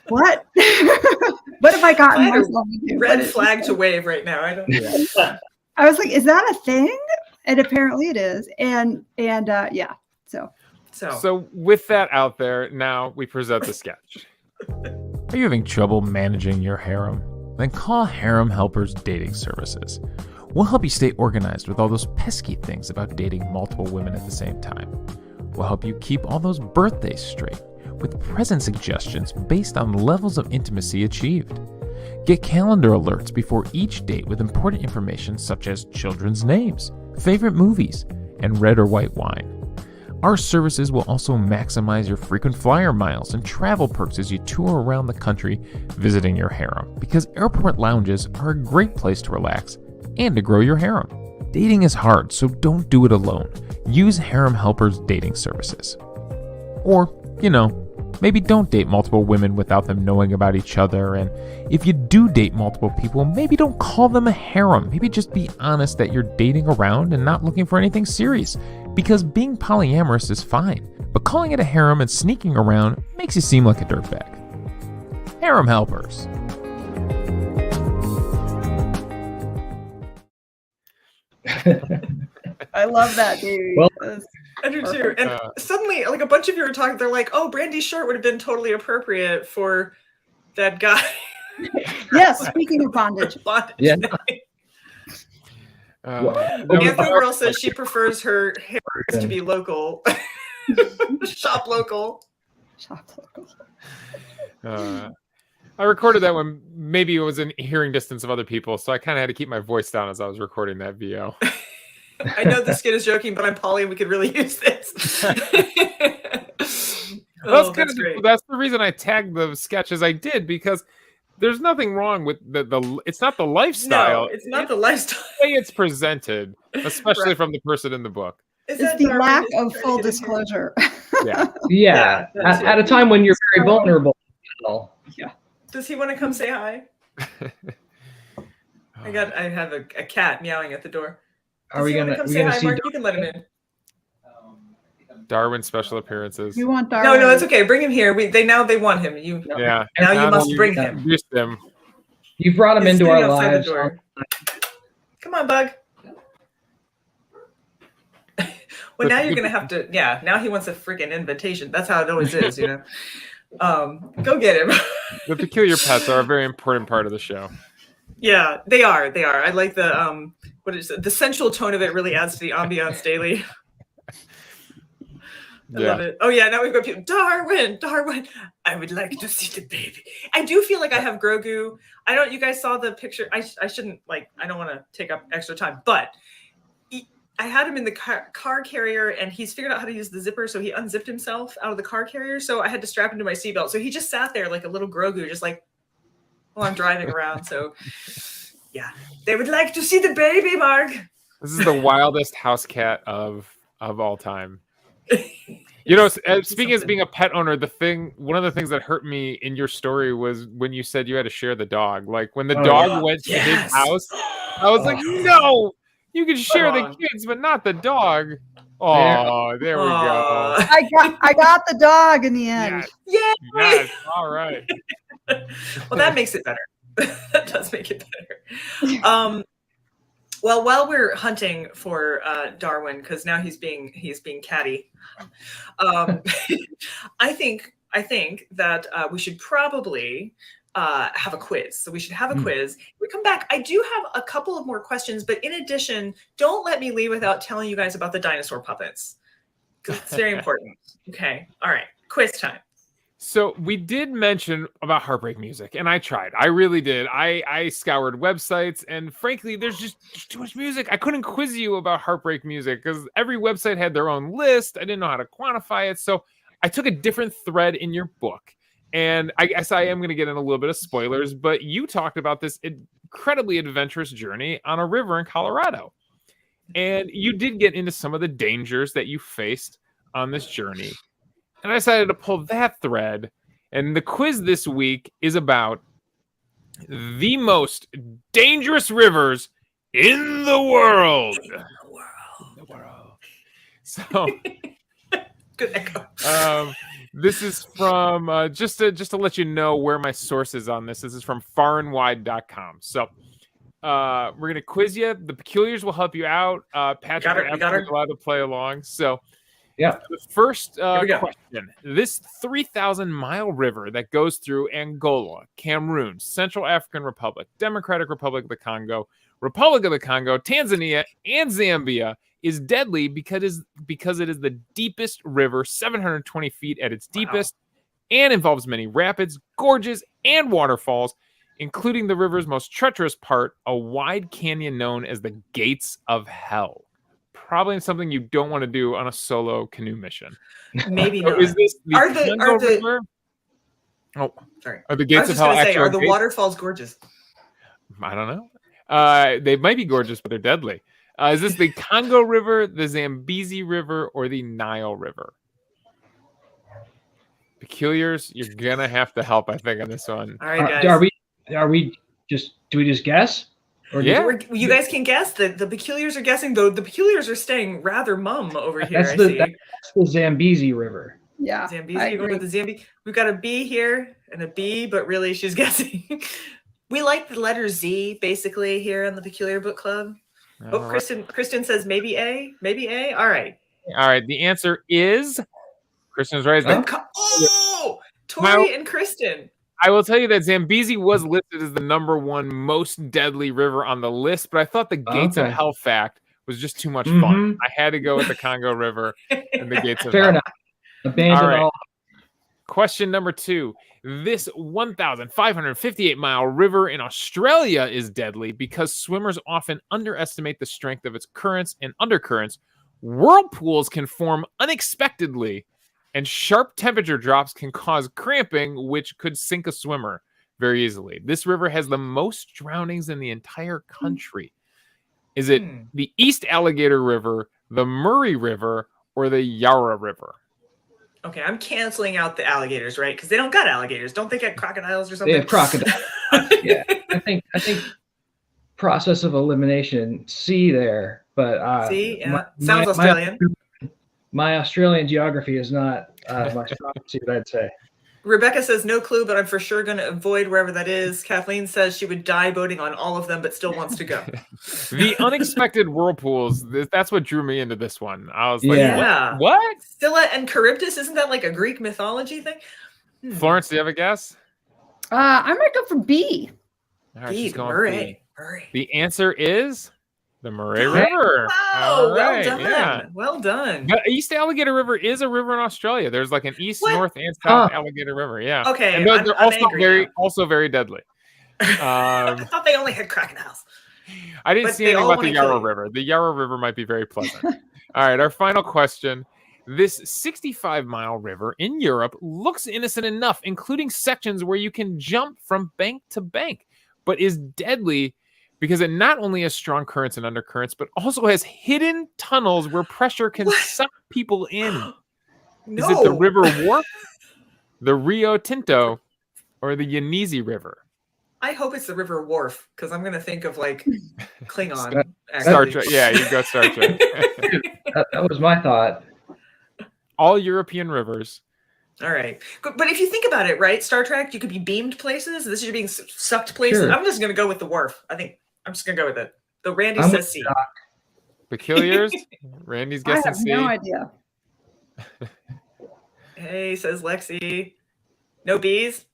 what? What have I gotten myself into? Red flag to wave right now. I don't know. I was like, is that a thing? And apparently it is. And yeah. So with that out there, now we present the sketch. Are you having trouble managing your harem? then call Harem Helpers Dating Services. We'll help you stay organized with all those pesky things about dating multiple women at the same time. We'll help you keep all those birthdays straight with present suggestions based on levels of intimacy achieved. Get calendar alerts before each date with important information such as children's names, favorite movies, and red or white wine. Our services will also maximize your frequent flyer miles and travel perks as you tour around the country visiting your harem, because airport lounges are a great place to relax and to grow your harem. Dating is hard, so don't do it alone. Use Harem Helpers Dating Services. Or, maybe don't date multiple women without them knowing about each other, and if you do date multiple people, maybe don't call them a harem. Maybe just be honest that you're dating around and not looking for anything serious, because being polyamorous is fine, but calling it a harem and sneaking around makes you seem like a dirtbag. Harem Helpers. I love that, dude. Well, I do too. And suddenly, like a bunch of you were talking, they're like, "Oh, Brandy's shirt would have been totally appropriate for that guy." Yes, speaking of bondage. Yeah. Anthony Girl says she prefers her hair to be local. Shop local. Shop local. I recorded that when maybe it was in hearing distance of other people, so I kind of had to keep my voice down as I was recording that VO. I know this kid is joking, but I'm Polly. We could really use this. That's the reason I tagged the sketches I did, because there's nothing wrong with the it's not the lifestyle. No, it's not the lifestyle. The way it's presented, especially from the person in the book. It's the lack of full disclosure. Yeah. At a time when you're very vulnerable. Yeah. Does he want to come say hi? I have a cat meowing at the door. Are we gonna come say hi, see Mark? You can let him in. Darwin special appearances. You want Darwin? No, it's okay. Bring him here. They want him. Yeah. Now you must bring him. Introduce them. You brought him into our lives. Come on, Bug. Well, now you're gonna have to. Yeah. Now he wants a freaking invitation. That's how it always is, Go get him. The peculiar pets are a very important part of the show. Yeah, they are. I like the what is it? The sensual tone of it really adds to the ambiance daily. I love it. Oh yeah, now we've got people. Darwin. I would like to see the baby. I do feel like I have Grogu. You guys saw the picture. I shouldn't I don't want to take up extra time, but I had him in the car carrier, and he's figured out how to use the zipper, so he unzipped himself out of the car carrier. So I had to strap him to my seatbelt. So he just sat there like a little Grogu, just like while I'm driving around. So yeah, they would like to see the baby, Mark. This is the wildest house cat of all time. Speaking as being a pet owner, one of the things that hurt me in your story was when you said you had to share the dog. Like when the dog went to his house, I was like, no. You can share the kids, but not the dog. Oh, there we go. I got the dog in the end. Yes. All right. Well, that makes it better. That does make it better. Well, while we're hunting for Darwin, because now he's being catty, I think that we should probably have a quiz. So we should have a quiz. When we come back, I do have a couple of more questions, but in addition, don't let me leave without telling you guys about the dinosaur puppets, because it's very important. Okay. All right. Quiz time. So we did mention about heartbreak music, and I tried. I really did. I scoured websites, and frankly, there's just too much music. I couldn't quiz you about heartbreak music because every website had their own list. I didn't know how to quantify it. So I took a different thread in your book. And I guess I am going to get in a little bit of spoilers, but you talked about this incredibly adventurous journey on a river in Colorado. And you did get into some of the dangers that you faced on this journey. And I decided to pull that thread. And the quiz this week is about the most dangerous rivers in the world. So, good echo. This is from just to let you know where my source is on this. This is from farandwide.com. So we're gonna quiz you. The peculiars will help you out. Patrick is allowed to play along. So Yeah. The first we go. question. This 3,000-mile river that goes through Angola, Cameroon, Central African Republic, Democratic Republic of the Congo, Republic of the Congo, Tanzania, and Zambia is deadly because it is the deepest river, 720 feet at its deepest, and involves many rapids, gorges, and waterfalls, including the river's most treacherous part, a wide canyon known as the Gates of Hell. Probably something you don't want to do on a solo canoe mission. Maybe So not. is this the Congo River? Oh, sorry. are the I Gates was of just Hell going to say, actual are the gates? waterfalls gorgeous? I don't know. They might be gorgeous, but they're deadly. Is this the Congo River, the Zambezi River, or the Nile River? Peculiars, you're gonna have to help, I think, on this one. All right, guys. Do we just guess? Or Yeah. You guys can guess. The peculiars are guessing, though. The peculiars are staying rather mum over here. That's I the see. that's the Zambezi River. Yeah. Zambezi, I you go agree. with the Zambi. We've got a B here and a B, but really she's guessing. We like the letter Z basically here on the Peculiar Book Club. All Oh, right. Kristen says maybe A. Maybe A. All right. All right. The answer is Kristen's right. Oh, Tori and Kristen. I will tell you that Zambezi was listed as the #1 most deadly river on the list, but I thought the Gates of Hell fact was just too much fun. I had to go with the Congo River and the Gates of Hell. Fair enough. Abandon all. Question number 2. This 1,558-mile river in Australia is deadly because swimmers often underestimate the strength of its currents and undercurrents. Whirlpools can form unexpectedly, and sharp temperature drops can cause cramping, which could sink a swimmer very easily. This river has the most drownings in the entire country. Is it the East Alligator River, the Murray River, or the Yarra River? Okay, I'm canceling out the alligators, right? Because they don't got alligators. Don't they get crocodiles or something? They have crocodiles. Yeah, I think process of elimination C there, but See, yeah, sounds Australian. My Australian geography is not my strong suit, I'd say. Rebecca says no clue, but I'm for sure going to avoid wherever that is. Kathleen says she would die boating on all of them, but still wants to go. The unexpected whirlpools, that's what drew me into this one. I was like, Yeah. what? Scylla and Charybdis, isn't that like a Greek mythology thing? Florence, do you have a guess? I might go for B. All right, B, she's going Murray. B. The answer is the Murray River. Oh, All well right, done. yeah. Well done. The East Alligator River is a river in Australia. There's like an east, north, and south Alligator River. Yeah. Okay, And they're I'm also angry also very deadly. I thought they only had crocodiles. I didn't But see they anything all about the wanna kill Yarra you. River. The Yarra River might be very pleasant. All right, our final question. This 65-mile river in Europe looks innocent enough, including sections where you can jump from bank to bank, but is deadly because it not only has strong currents and undercurrents, but also has hidden tunnels where pressure can suck people in. Is it the River Wharf, the Rio Tinto, or the Yenisei River? I hope it's the River Wharf, because I'm going to think of like Klingon. Star Trek. Yeah, you go Star Trek. that was my thought. All European rivers. All right. But if you think about it, right? Star Trek, you could be beamed places. This is you being sucked places. Sure. I'm just going to go with the Wharf. I think I'm just going to go with it. The Randy I'm says C. Peculiars. Randy's I guessing have C. no idea. Hey, says Lexi. No B's?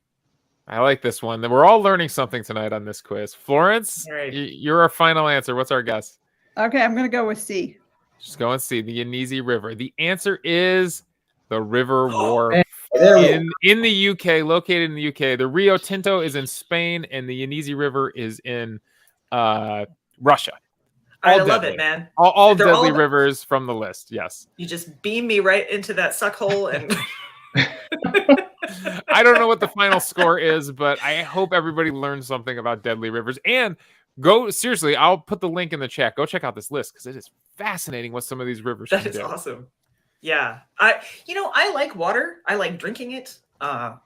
I like this one. We're all learning something tonight on this quiz. Florence, All right. you're our final answer. What's our guess? Okay, I'm going to go with C. Just go and see the Yenisei River. The answer is the River Wharf There we in the UK, located in the UK. The Rio Tinto is in Spain, and the Yenisei River is in Russia. I All love deadly. it, man. All They're deadly all- rivers from the list. Yes. You just beam me right into that suck hole and I don't know what the final score is, but I hope everybody learned something about deadly rivers. And go seriously, I'll put the link in the chat. Go check out this list because it is fascinating what some of these rivers that can is do. awesome. Yeah. I like water. I like drinking it. I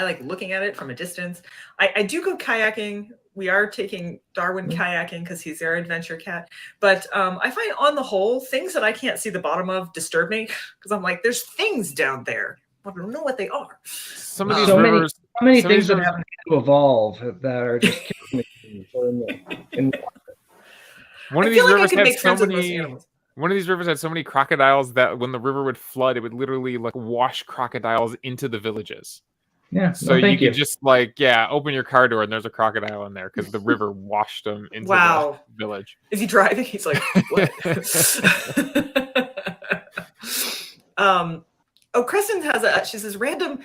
like looking at it from a distance. I do go kayaking. We are taking Darwin kayaking because he's our adventure cat. But I find on the whole, things that I can't see the bottom of disturb me because I'm like, there's things down there. I don't know what they are. Some of these So many- rivers. so many some of things these that rivers- haven't had to evolve that are just killing me. One I of these feel like I rivers could has make so friends with most many. animals. One of these rivers had so many crocodiles that when the river would flood, it would literally like wash crocodiles into the villages. Yeah. So no, you thank could just like, yeah, open your car door and there's a crocodile in there because the river washed them into Wow. the village. Is he driving? He's like, what? Oh, Kristen has she says, random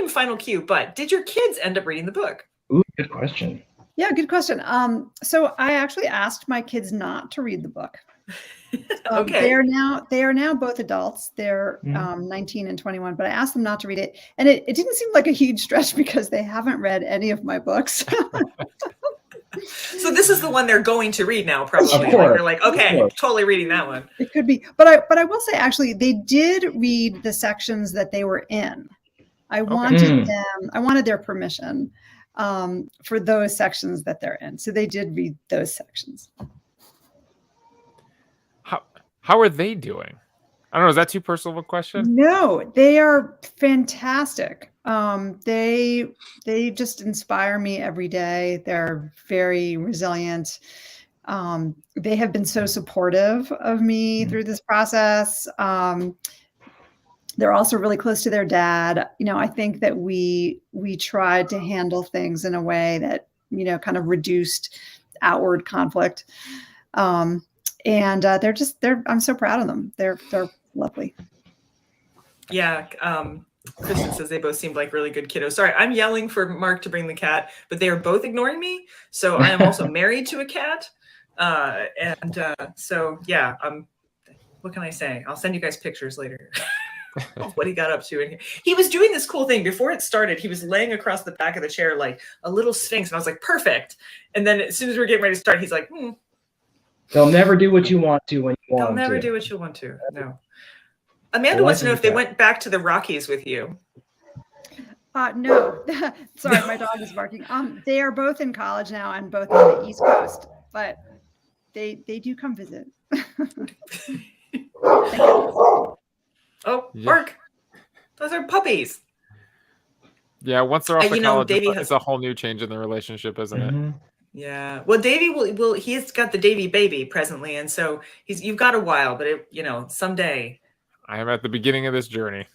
final cue, but did your kids end up reading the book? Ooh, good question. Yeah, good question. So I actually asked my kids not to read the book. Okay. They are now both adults. They're 19 and 21, but I asked them not to read it. And it didn't seem like a huge stretch because they haven't read any of my books. So this is the one they're going to read now, probably. Of Like, course. they're like, okay, totally reading that one. It could be, but I will say actually they did read the sections that they were in. I wanted their permission for those sections that they're in. So they did read those sections. How are they doing? I don't know. Is that too personal of a question? No, they are fantastic. They just inspire me every day. They're very resilient. They have been so supportive of me through this process. They're also really close to their dad. You know, I think that we tried to handle things in a way that, you know, kind of reduced outward conflict. And I'm so proud of them. They're lovely. Yeah. Kristen says they both seemed like really good kiddos. Sorry, I'm yelling for Mark to bring the cat, but they are both ignoring me. So I am also married to a cat. So yeah, what can I say? I'll send you guys pictures later of what he got up to. And he was doing this cool thing before it started. He was laying across the back of the chair like a little sphinx. And I was like, perfect. And then as soon as we were getting ready to start, he's like, They'll never do what you want to when you want They'll them never to. do what you want to. No. Amanda wants to know if they went back to the Rockies with you. No. Sorry, my dog is barking. They are both in college now and both on the East Coast, but they do come visit. Oh, Mark. Those are puppies. Yeah, once they're off to college, Davey it's a whole new change in the relationship, isn't it? Yeah. Well, Davey will he's got the Davey baby presently, and so you've got a while, but someday. I am at the beginning of this journey.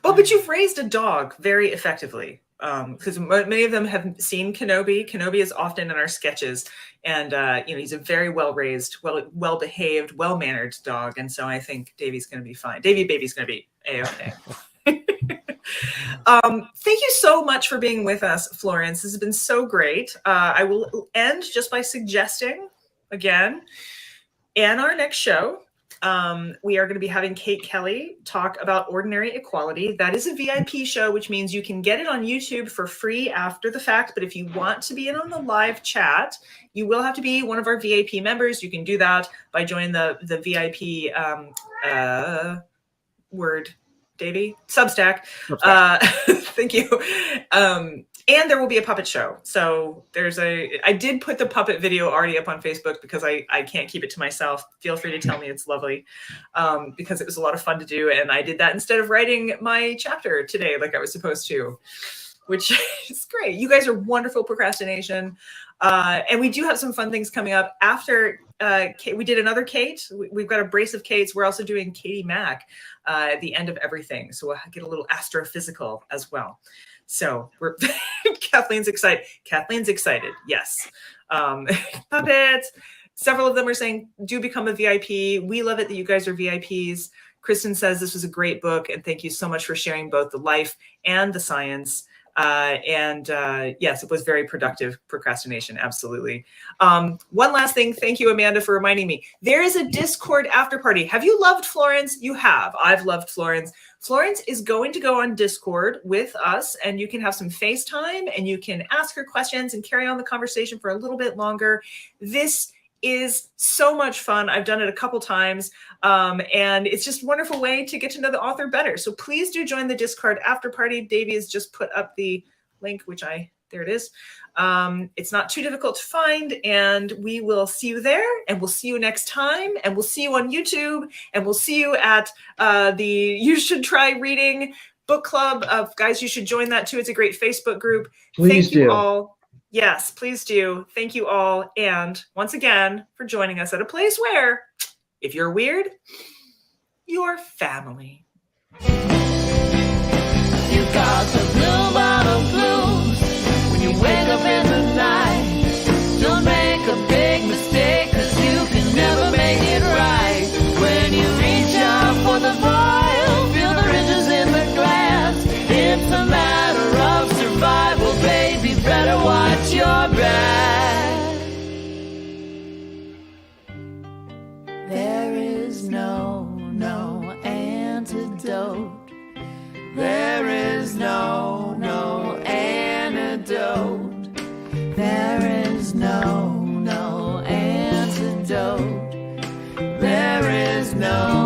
Well, but you've raised a dog very effectively. Because many of them have seen Kenobi. Kenobi is often in our sketches, and he's a very well-raised, well-behaved, well-mannered dog, and so I think Davey's going to be fine. Davey baby's going to be a-okay. Thank you so much for being with us, Florence. This has been so great. I will end just by suggesting again, in our next show, we are going to be having Kate Kelly talk about ordinary equality. That is a VIP show, which means you can get it on YouTube for free after the fact. But if you want to be in on the live chat, you will have to be one of our VIP members. You can do that by joining the VIP Davey Substack. Thank you. And there will be a puppet show. So I did put the puppet video already up on Facebook because I can't keep it to myself. Feel free to tell me it's lovely, because it was a lot of fun to do. And I did that instead of writing my chapter today like I was supposed to, which is great. You guys are wonderful procrastination. And we do have some fun things coming up after Kate. We did another Kate. We've got a brace of Kates. We're also doing Katie Mack at the end of everything. So we'll get a little astrophysical as well. So we're Kathleen's excited. Yes. Puppets. Several of them are saying, do become a VIP. We love it that you guys are VIPs. Kristen says this was a great book. And thank you so much for sharing both the life and the science. Yes, it was very productive procrastination. Absolutely. One last thing. Thank you, Amanda, for reminding me. There is a Discord after party. Have you loved Florence? You have. I've loved Florence. Florence is going to go on Discord with us, and you can have some FaceTime, and you can ask her questions and carry on the conversation for a little bit longer. This is so much fun. I've done it a couple times, and it's just a wonderful way to get to know the author better. So please do join the Discord after party. Davey has just put up the link, there it is. It's not too difficult to find, and we will see you there, and we'll see you next time, and we'll see you on YouTube, and we'll see you at the You Should Try Reading book club. Guys, you should join that too. It's a great Facebook group. Please Thank you do. all. Yes, please do. Thank you all. And once again, for joining us at a place where, if you're weird, you're family. You got the blue bottle blues when you wake up in the night. Don't make a big mistake, 'cause you can never make it right. When you reach out for the vial, feel the ridges in the glass. It's a matter of survival, baby, better watch your back. There is no antidote. There is no antidote. There is no antidote. There is no